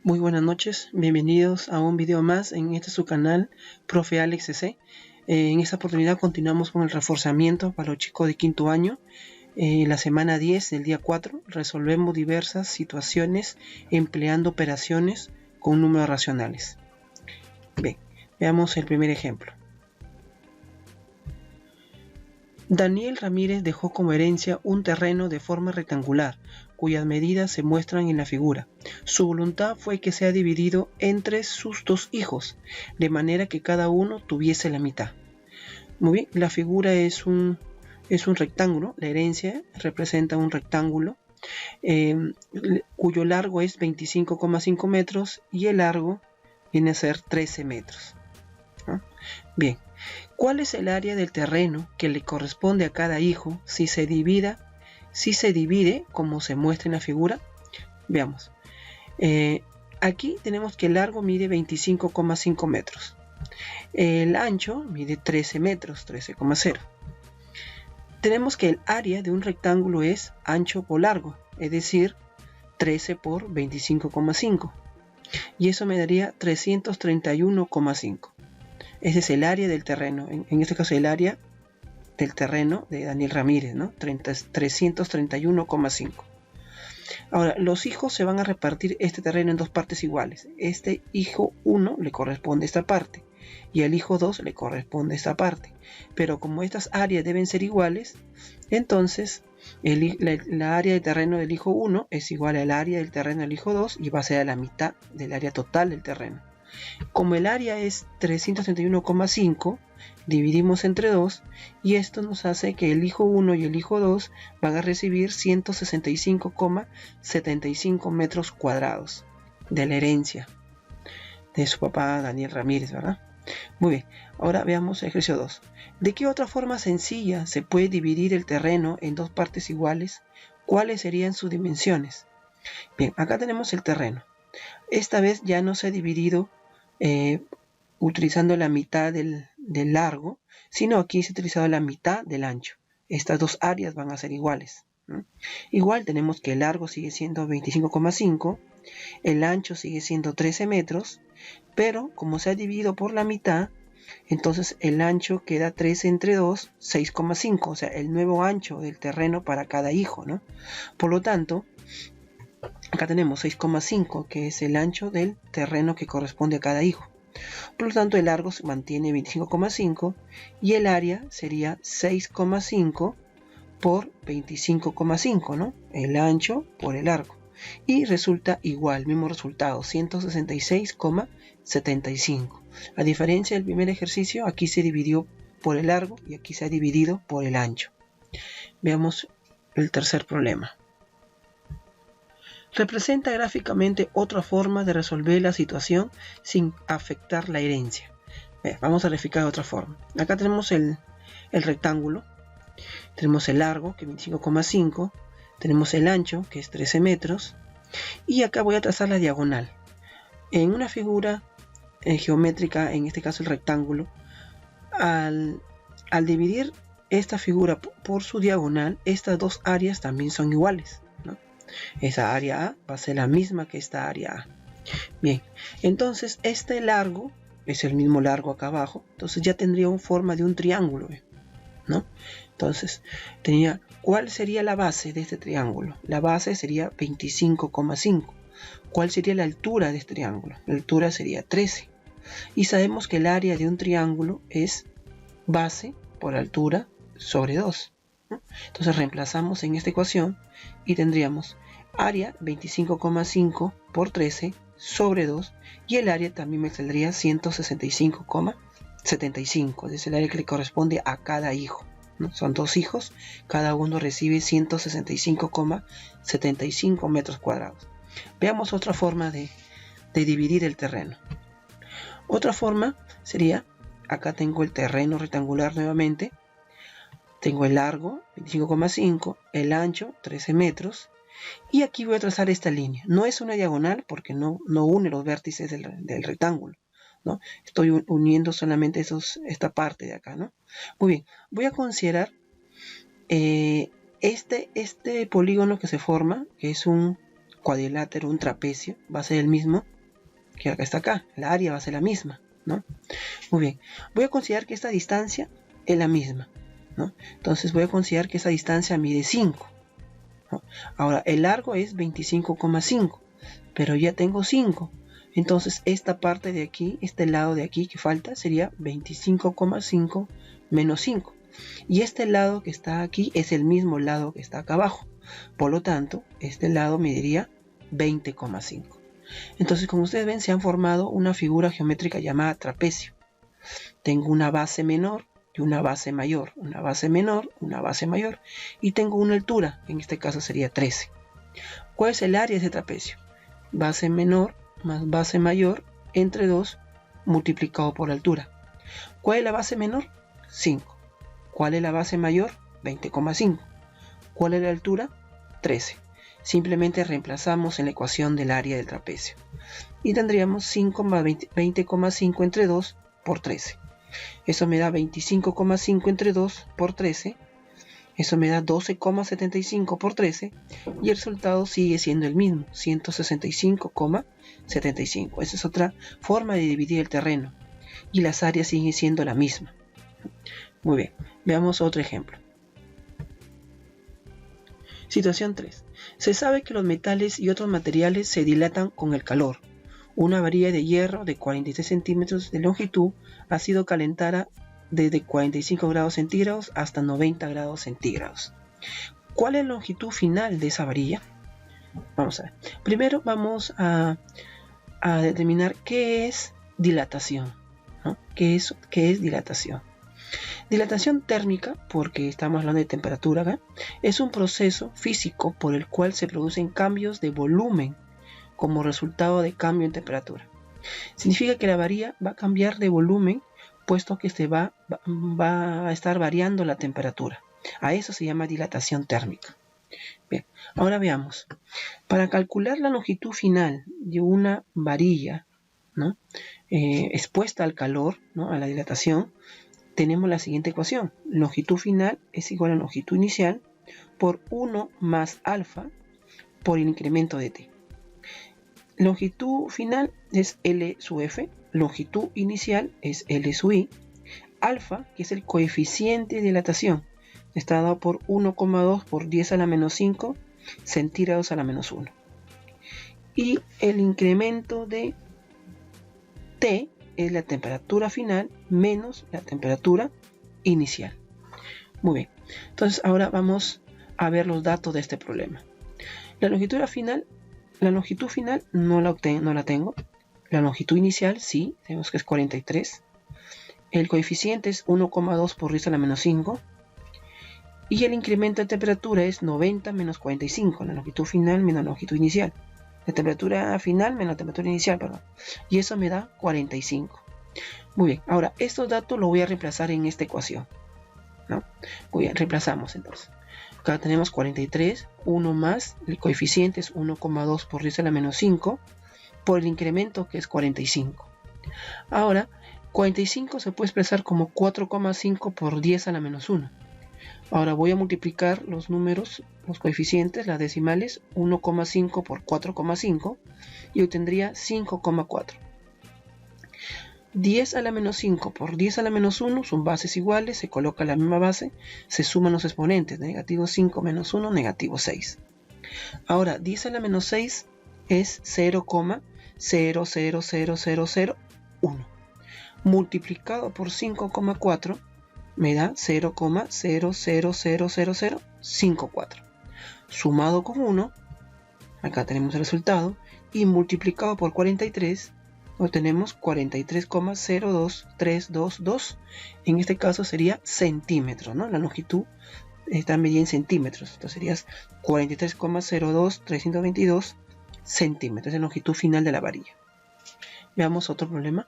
Muy buenas noches, bienvenidos a un video más en este su canal, Profe Alex CC. En esta oportunidad continuamos con el reforzamiento para los chicos de quinto año. La semana 10 del día 4 resolvemos diversas situaciones empleando operaciones con números racionales. Bien, veamos el primer ejemplo. Daniel Ramírez dejó como herencia un terreno de forma rectangular, cuyas medidas se muestran en la figura. Su voluntad fue que sea dividido entre sus dos hijos, de manera que cada uno tuviese la mitad. Muy bien, la figura es un rectángulo, la herencia representa un rectángulo cuyo largo es 25,5 metros y el largo viene a ser 13 metros. ¿No? Bien. ¿Cuál es el área del terreno que le corresponde a cada hijo si se divide como se muestra en la figura? Veamos. Aquí tenemos que el largo mide 25,5 metros. El ancho mide 13 metros, 13,0. Tenemos que el área de un rectángulo es ancho por largo, es decir, 13 por 25,5. Y eso me daría 331,5. Ese es el área del terreno, en este caso el área del terreno de Daniel Ramírez, ¿no? 331,5. Ahora, los hijos se van a repartir este terreno en dos partes iguales. Este hijo 1 le corresponde esta parte y al hijo 2 le corresponde esta parte. Pero como estas áreas deben ser iguales, entonces la área de terreno del hijo 1 es igual al área del terreno del hijo 2 y va a ser a la mitad del área total del terreno. Como el área es 331,5, dividimos entre 2 y esto nos hace que el hijo 1 y el hijo 2 van a recibir 165,75 metros cuadrados de la herencia de su papá Daniel Ramírez, ¿verdad? Muy bien, ahora veamos el ejercicio 2. ¿De qué otra forma sencilla se puede dividir el terreno en dos partes iguales? ¿Cuáles serían sus dimensiones? Bien, acá tenemos el terreno. Esta vez ya no se ha dividido utilizando la mitad del largo, sino aquí se ha utilizado la mitad del ancho. Estas dos áreas van a ser iguales, ¿no? Igual tenemos que el largo sigue siendo 25,5, el ancho sigue siendo 13 metros, pero como se ha dividido por la mitad, entonces el ancho queda 13 entre 2, 6,5, o sea, el nuevo ancho del terreno para cada hijo, ¿no? Por lo tanto, acá tenemos 6,5, que es el ancho del terreno que corresponde a cada hijo. Por lo tanto, el largo se mantiene 25,5 y el área sería 6,5 por 25,5, ¿no? El ancho por el largo. Y resulta igual, mismo resultado, 166,75. A diferencia del primer ejercicio, aquí se dividió por el largo y aquí se ha dividido por el ancho. Veamos el tercer problema. Representa gráficamente otra forma de resolver la situación sin afectar la herencia. Vamos a verificar de otra forma. Acá tenemos el rectángulo, tenemos el largo, que es 25,5, tenemos el ancho, que es 13 metros, y acá voy a trazar la diagonal. En una figura geométrica, en este caso el rectángulo, al dividir esta figura por su diagonal, estas dos áreas también son iguales, ¿no? Esa área A va a ser la misma que esta área A. Bien, entonces este largo es el mismo largo acá abajo, entonces ya tendría una forma de un triángulo, ¿no? Entonces, ¿cuál sería la base de este triángulo? La base sería 25,5. ¿Cuál sería la altura de este triángulo? La altura sería 13. Y sabemos que el área de un triángulo es base por altura sobre 2. ¿No? Entonces reemplazamos en esta ecuación y tendríamos área 25,5 por 13 sobre 2 y el área también me saldría 165,75, es el área que le corresponde a cada hijo, ¿no? Son dos hijos, cada uno recibe 165,75 metros cuadrados. Veamos otra forma de dividir el terreno. Otra forma sería, acá tengo el terreno rectangular nuevamente, tengo el largo 25,5, el ancho 13 metros y aquí voy a trazar esta línea. No es una diagonal porque no une los vértices del rectángulo, ¿no? Estoy uniendo solamente esta parte de acá, ¿no? Muy bien, voy a considerar este polígono que se forma, que es un cuadrilátero, un trapecio, va a ser el mismo que está acá. La área va a ser la misma, ¿no? Muy bien. Voy a considerar que esta distancia es la misma, ¿no? Entonces voy a considerar que esa distancia mide 5, ¿no? Ahora, el largo es 25,5, pero ya tengo 5. Entonces, esta parte de aquí, este lado de aquí que falta, sería 25,5 menos 5. Y este lado que está aquí es el mismo lado que está acá abajo. Por lo tanto, este lado mediría 20,5. Entonces, como ustedes ven, se han formado una figura geométrica llamada trapecio. Tengo una base menor y una base mayor, una base menor, una base mayor, y tengo una altura, en este caso sería 13. ¿Cuál es el área de ese trapecio? Base menor más base mayor entre 2 multiplicado por la altura. ¿Cuál es la base menor? 5. ¿Cuál es la base mayor? 20,5. ¿Cuál es la altura? 13. Simplemente reemplazamos en la ecuación del área del trapecio. Y tendríamos 5 más 20,5 entre 2 por 13. Eso me da 25,5 entre 2 por 13. Eso me da 12,75 por 13. Y el resultado sigue siendo el mismo, 165,75. Esa es otra forma de dividir el terreno. Y las áreas siguen siendo la misma. Muy bien, veamos otro ejemplo. Situación 3. Se sabe que los metales y otros materiales se dilatan con el calor. Una varilla de hierro de 46 centímetros de longitud ha sido calentada desde 45 grados centígrados hasta 90 grados centígrados. ¿Cuál es la longitud final de esa varilla? Vamos a ver. Primero vamos a determinar qué es dilatación, ¿no? ¿Qué es dilatación? Dilatación térmica, porque estamos hablando de temperatura acá, es un proceso físico por el cual se producen cambios de volumen como resultado de cambio en temperatura. Significa que la varilla va a cambiar de volumen puesto que se va a estar variando la temperatura. A eso se llama dilatación térmica. Bien, ahora veamos. Para calcular la longitud final de una varilla, ¿no? Expuesta al calor, ¿no? A la dilatación, tenemos la siguiente ecuación. Longitud final es igual a longitud inicial por 1 más alfa por el incremento de t. Longitud final es L sub f, longitud inicial es L sub i. Alfa, que es el coeficiente de dilatación, está dado por 1,2 por 10 a la menos 5 centígrados a la menos 1. Y el incremento de T es la temperatura final menos la temperatura inicial. Muy bien, entonces ahora vamos a ver los datos de este problema. La longitud final no la tengo. La longitud inicial sí, tenemos que es 43. El coeficiente es 1,2 por 10 a la menos 5. Y el incremento de temperatura es 90 menos 45, la longitud final menos la longitud inicial. La temperatura final menos la temperatura inicial, perdón. Y eso me da 45. Muy bien, ahora estos datos los voy a reemplazar en esta ecuación, ¿no? Muy bien, reemplazamos entonces. Acá tenemos 43, 1 más, el coeficiente es 1,2 por 10 a la menos 5, por el incremento que es 45. Ahora, 45 se puede expresar como 4,5 por 10 a la menos 1. Ahora voy a multiplicar los números, los coeficientes, las decimales, 1,5 por 4,5 y obtendría 5,4. 10 a la menos 5 por 10 a la menos 1 son bases iguales, se coloca la misma base, se suman los exponentes, negativo 5 menos 1, negativo 6. Ahora 10 a la menos 6 es 0,000001. Multiplicado por 5,4 me da 0,000054. Sumado con 1, acá tenemos el resultado, y multiplicado por 43, obtenemos 43,02322. En este caso sería centímetros, ¿no? La longitud está medida en centímetros. Entonces sería 43,02322 centímetros. Es la longitud final de la varilla. Veamos otro problema.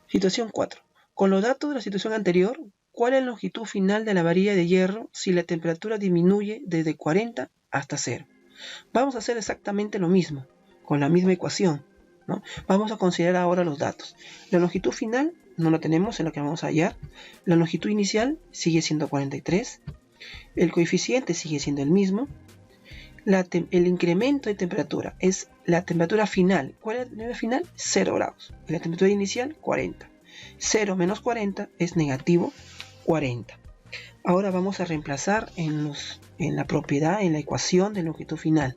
Situación 4. Con los datos de la situación anterior, ¿cuál es la longitud final de la varilla de hierro si la temperatura disminuye desde 40 hasta 0? Vamos a hacer exactamente lo mismo, con la misma ecuación, ¿no? Vamos a considerar ahora los datos. La longitud final no la tenemos, en lo que vamos a hallar. La longitud inicial sigue siendo 43. El coeficiente sigue siendo el mismo. el incremento de temperatura es la temperatura final. ¿Cuál es la temperatura final? 0 grados. Y la temperatura inicial, 40. 0 menos 40 es negativo 40. Ahora vamos a reemplazar en la propiedad, en la ecuación de longitud final.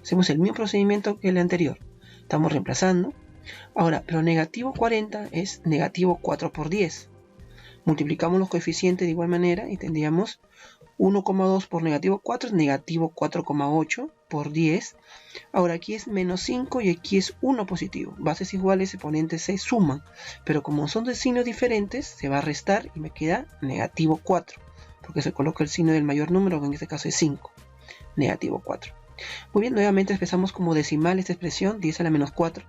Hacemos el mismo procedimiento que el anterior. Estamos reemplazando. Ahora, pero negativo 40 es negativo 4 por 10. Multiplicamos los coeficientes de igual manera y tendríamos 1,2 por negativo 4 es negativo 4,8 por 10. Ahora aquí es menos 5 y aquí es 1 positivo. Bases iguales, exponentes se suman. Pero como son de signos diferentes, se va a restar y me queda negativo 4. Porque se coloca el signo del mayor número, que en este caso es 5. Negativo 4. Muy bien, nuevamente expresamos como decimal esta expresión, 10 a la menos 4.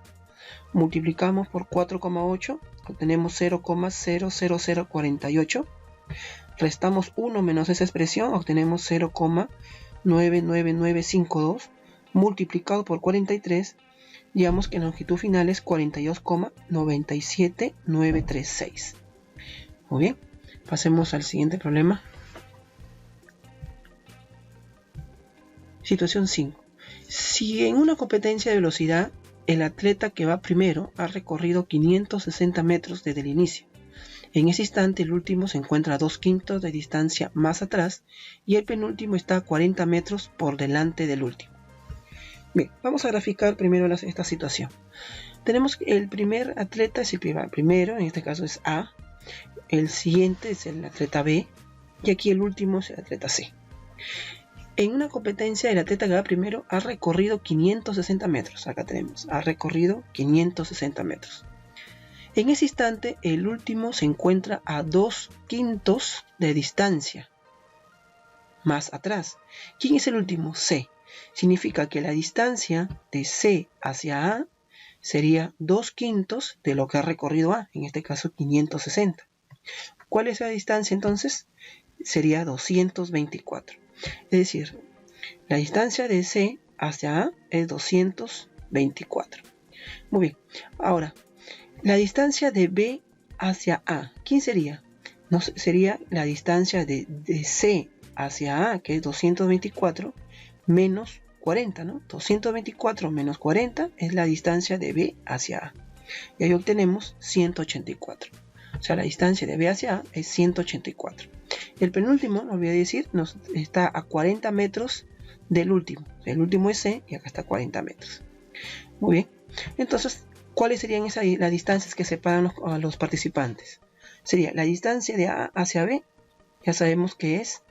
Multiplicamos por 4,8, obtenemos 0,00048. Restamos 1 menos esa expresión, obtenemos 0,99952. Multiplicado por 43, digamos que la longitud final es 42,97936. Muy bien, pasemos al siguiente problema. Situación 5. Si en una competencia de velocidad, el atleta que va primero ha recorrido 560 metros desde el inicio. En ese instante el último se encuentra a 2/5 de distancia más atrás y el penúltimo está a 40 metros por delante del último. Bien, vamos a graficar primero esta situación. Tenemos que el primer atleta es el primero, en este caso es A. El siguiente es el atleta B y aquí el último es el atleta C. En una competencia, el atleta que va primero ha recorrido 560 metros. Acá tenemos, ha recorrido 560 metros. En ese instante, el último se encuentra a 2/5 de distancia más atrás. ¿Quién es el último? C. Significa que la distancia de C hacia A sería 2/5 de lo que ha recorrido A, en este caso 560. ¿Cuál es la distancia entonces? Sería 224. Es decir, la distancia de C hacia A es 224. Muy bien. Ahora, la distancia de B hacia A, ¿quién sería? No, sería la distancia de C hacia A, que es 224, menos 40, ¿no? 224 menos 40 es la distancia de B hacia A. Y ahí obtenemos 184. O sea, la distancia de B hacia A es 184. El penúltimo, no olvidé decir, está a 40 metros del último. El último es C y acá está a 40 metros. Muy bien. Entonces, ¿cuáles serían las distancias que separan a los participantes? Sería la distancia de A hacia B. Ya sabemos que es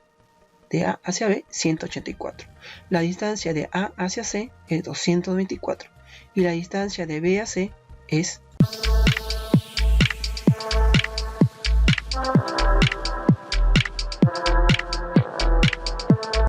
de A hacia B, 184. La distancia de A hacia C es 224. Y la distancia de B a C es